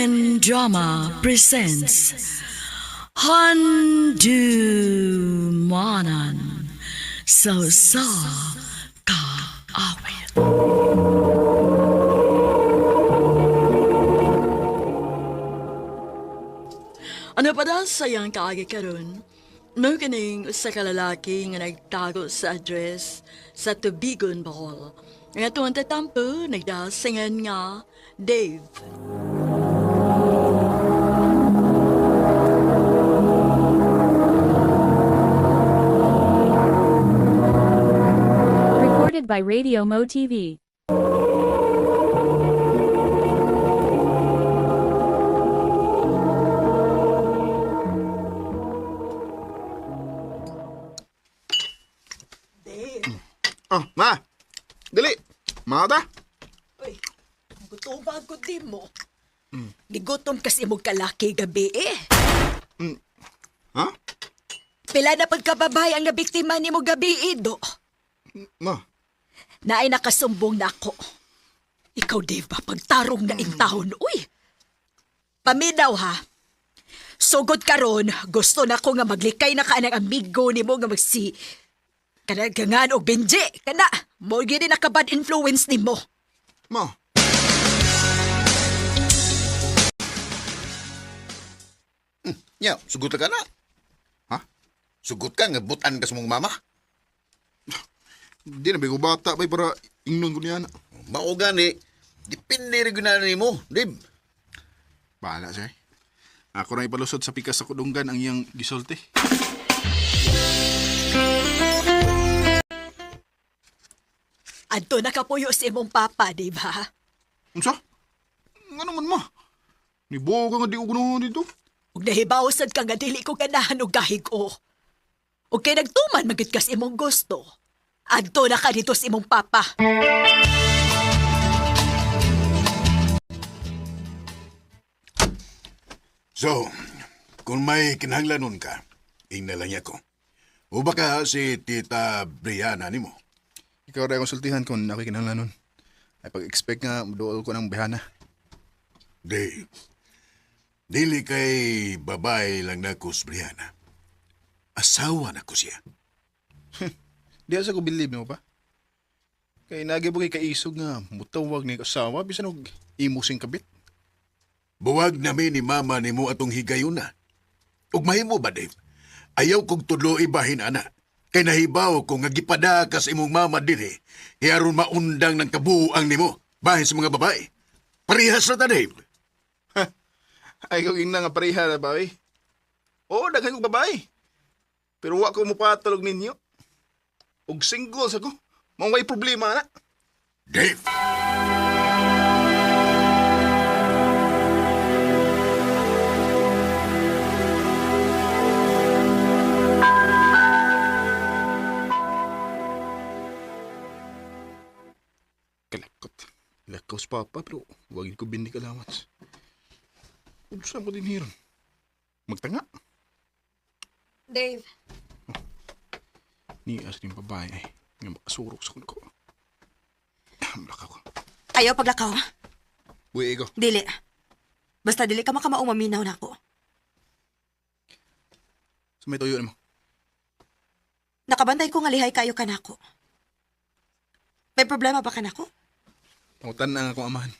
Korean Drama presents Handu Manan So Sa Ka Awit. Ano pa daw sayang kaagi karon? Mo kining usa ka lalaki nga nagtago sa address sa Tubigon, Bohol. Nga tuwang tatampo, nagdasingan nga Dave. Recorded by Radio Mo TV. Dave, Oh, ma! Dali! Mata! Uy, gutom ba ko di mo? Gigutom kasi mo kalaki gabi eh. Ha? Pila na pagkababay ang nabiktima ni mo gabi do. Ma, Naay nakasumbong na ako. Ikaw, Dave, ba? Pagtarong na intahon, uy. Paminaw, ha? Sugod karon, gusto na ko nga maglikay na ka ng amigo ni mo nga magsi... Kanagangan o Benji, kana, mo gini nakabad influence ni mo. ma. Nya, sugot ka na. Ha? Sugot ka nga butan ka sa mong mama. Di na ba ko bata ba para ingnon ko niya na. Mao gani, dipindi rin ginana ni mo, Dib. Bahala siya. Ako na ipalusod sa pikas sa kudunggan ang iyang gisulti. Adto nakapuyo si imong papa, di ba? Unsa? Nga naman, ma. Nibo ka nga di ko gunahan dito. Ug nahibawsad ka nga dili ko ganahan og gahig o. Ug kay nagtuman magit kas imong gusto. Adto na ka dito sa imong papa. So, kung may kinahanglanon ka, ingnalan niya ko. O baka si Tita Brianna ni mo. Ikaw rin konsultihan kung nakikinahanglan nun. Ay pag-expect nga dool ko ng bihana. Dave, dili kay babae lang na ko si Brianna. Asawa na ko siya. Di asa ko believe mo pa. Kay nagibog kay kaisog nga mutawag ni kasawa bisan og imusing kabit. Buwag namin ni mama ni mo atong higayon na. Ug mahimo ba, Dave? Ayaw kong tulo ibahin, ana. Kay nahibaw ko nga gipada ka sa imong mama diri, aron maundang ng kabuuang nimo bahin sa mga babae. Parehas na ta, Dave. Ay kung ina nga pareha na ba eh. Oo, daghan kong babae. Pero wa ko mupatulog ninyo. Og single sa ko. Mong may problema na. Dave! Kalakot. Lakaw sa papa pero wagin ko bindi kalawats. Kung saan mo din hiron? Magtanga. Dave, Ni as yung babae ay nga makasurok sa ko. Malakaw ko. Ayaw paglakaw. Buwi ego. Dili. Basta dili ka makamaumaminaw na ako. So may tuyo mo. Nakabantay ko nga lihay kayo ka na ako. May problema ba ka na ako? Pangutan na nga akong amahan.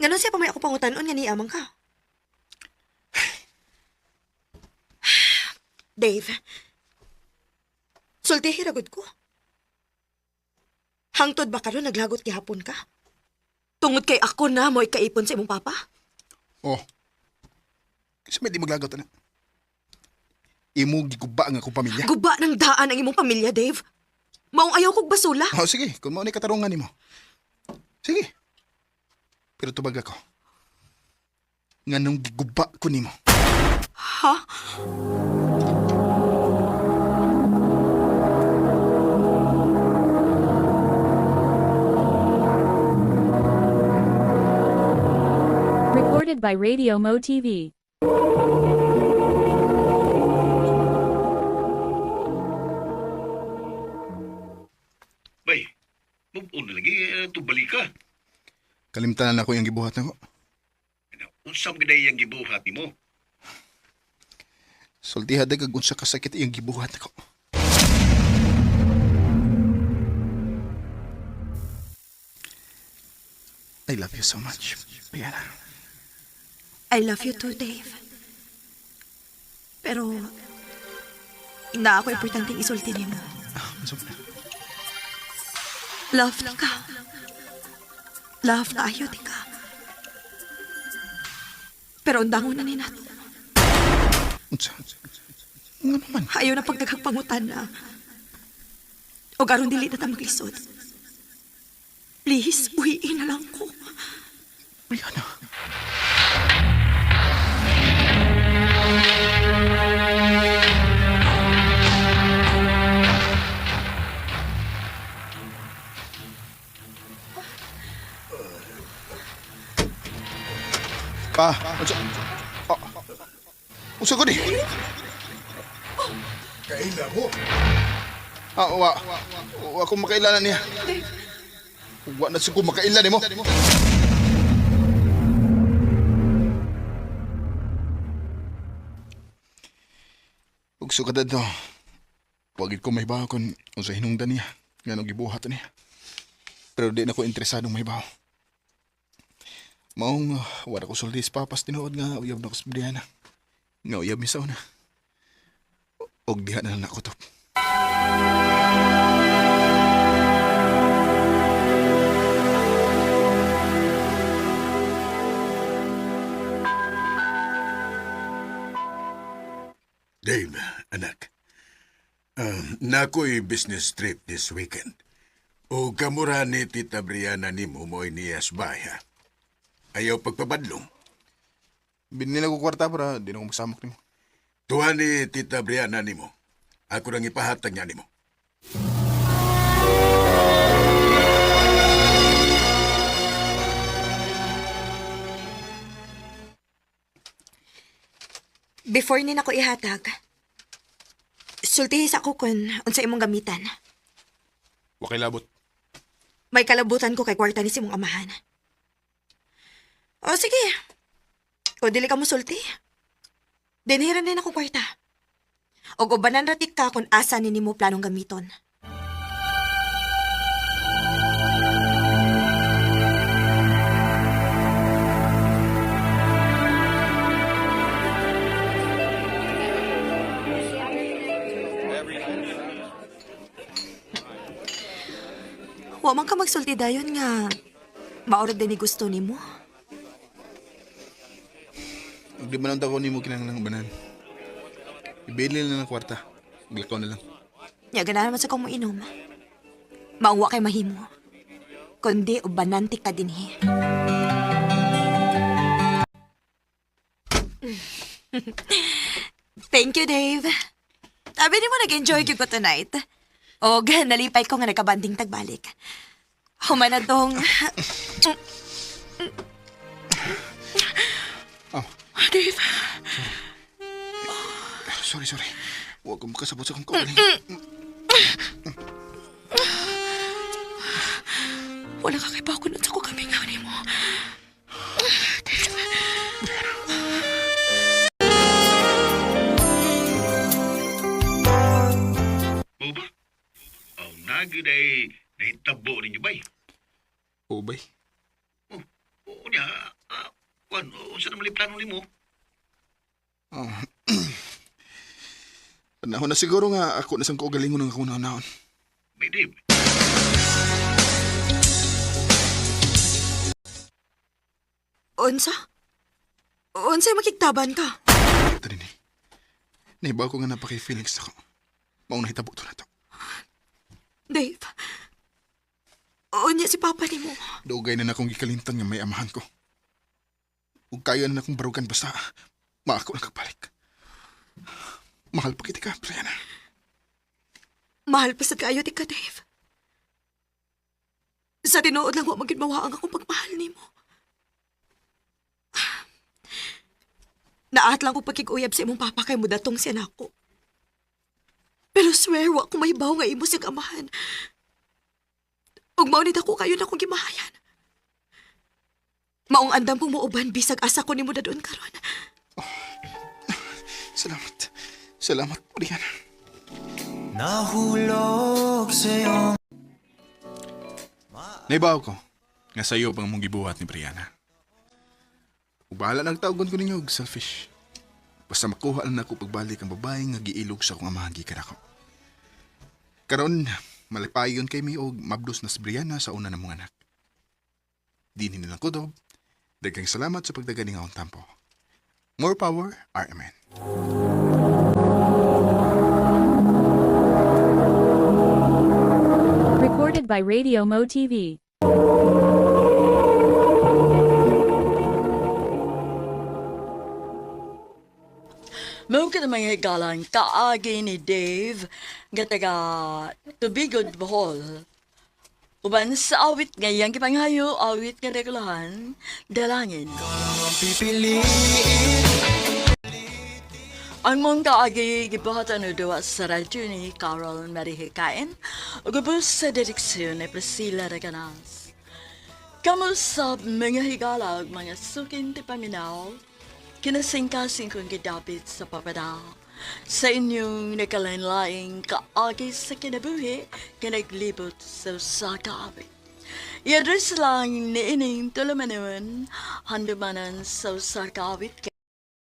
Ganon siya pa may ako pangutanon nga ni amang ka. Dave, sulti hiragod ko. Hangtod ba karon naglagot gihapon ka? Tungod kay ako na mo'y kaipon sa imong papa? Oh. Kasi may di maglagot na. Imo giguba ang akong pamilya. Guba ng daan ang imong pamilya, Dave. Maong ayaw kog basula. Oh, sige. Kung mo ni katarungan nimo. Sige. Pero tubag ako. Nganong giguba ko nimo. Ha? Recorded by Radio Mo TV. Bay, move on na lagi, tubali ka. Kalimtanan ako yung gibuhat nako. Unsam gid ang gibuhat nimo? Sultiha kag unsa kasakit iyang gibuhat ako. I love you so much, Brianna. I love you too, Dave. Pero, ina ako importanteng isulti niyo. Love ka. Love na ayaw di ka. Pero undangon na ni nato. Unsa? Nga naman. Ayaw na pagdagagpangutan na. O garon dili na ta maglisod. Please, uhiin na lang ko. Brianna. Pa, unsa ko ni? Kaila mo. Wa ko makailanan niya. Wa na siguro makailan nimo. Ug sukadad to. Wagid ko may baho kon unsa hinungdan niya. Ngano gibuhat niya. Pero di na ko interesadong may baho. Maong wala ko sulti sa papas tinuod nga uyab na ko sa Brianna. Nga uyab misaw na. Og diha na lang nakutop. Dave, anak. Nako'y business trip this weekend. O kamura ni Tita Brianna ni mo mo'y niyas baya. Ayaw pagpabadlong. Binila ko kwarta para di na ko magsamok nimo. Tuwa ni Tita Brianna ni mo. Ako nang ipahatag niya ni mo. Before ni nako ihatag, sultihis ako kung unsa imong gamitan. Wa kay labot. May kalabutan ko kay kwarta ni simong amahan. O sige, o dili ka mo sulti. Dinhiran din ako kwarta. O ubanan ratik ka kung asa ni mo planong gamiton. Wa man ka magsulti dayon nga maorad din ni gusto nimo. Ug di man ko nimo kinahanglan banan. Ibili na ng kwarta. Glakaw na lang. Nya ganahan man sa kong inom. Mauwa kay mahimo. Kundi ubananti ka dinhi. Thank you, Dave. Sabi ni mo nag-enjoy ko tonight. O, nalipay ko nga nagkabanding tagbalik. Humana tong... Oh, Dave, sorry. Wa ko makasabot sa kong kaugaling. wala ka kay bakunod sa ko kami nga ni mo. O ba? Ang nagid ay nahitabo ninyo bay. Oo, bay. Oo niya. Unsa naman plano nimo? Oh. Panahon na siguro nga ako na sang kaugalingon ng akong naon. May Dave. Unsa? Unsa'y makiktaban ka? Ito din eh. Naibaw ko nga napaki-feelings ako. Maong nahitabo to na to. Dave, unya si Papa ni mo. Dugay na akong gikalimtan nga may amahan ko. Ug kayo na akong barugan basta maako na kagbalik. Mahal pa kita ka, Brianna. Mahal pa sa kayo di ka, Dave. Sa tinuod lang wa maging mawaang akong pagmahal ni mo. Naat lang ko pagkikuyab sa imong papa kay mo datong siya nako. Pero swear, wa ko mahibaw nga imo siyang amahan. Ug maunit ako kayo na akong gimahayan. Maong andam kong muuban bisag asa ko nimo dadon karon. Salamat. Salamat, Brianna. Nahulog sa'yo. Naibaw ko nga sa'yo pang mong gibuhat ni Brianna. Ug bahala nang tawgon ko ninyo og selfish. Basta makuha lang ako pagbalik ang babae nga giilog sa akong amahan gikan ako. Karon, malipayon kay mi og mabdos na si Brianna sa una na mong anak. Dinhi nilang kutob. Daghang salamat sa pagdagani nga akong tampo. More power, RMN. Recorded by Radio Mo TV. Mao ka naman galang kaagi ni Dave nga taga Tubigod, Bohol. Uban sa awit ngayang kipanghayo, awit nga regulahan, dalangin. Ang mong kaagi gibuhatan na duwa sa radyo ni Carol Marihikain o gabos sa direksyon ni Priscilla Reganas. Kamu sa mga higala ug mga sukin ti paminaw, kinasingkasing kong gidapit sa papada sa inyong nakalanlaing kaagi sa kinabuhi kinaglibot sa sakawit. I-address lang ni ining tulumanon handumanan sa sakawit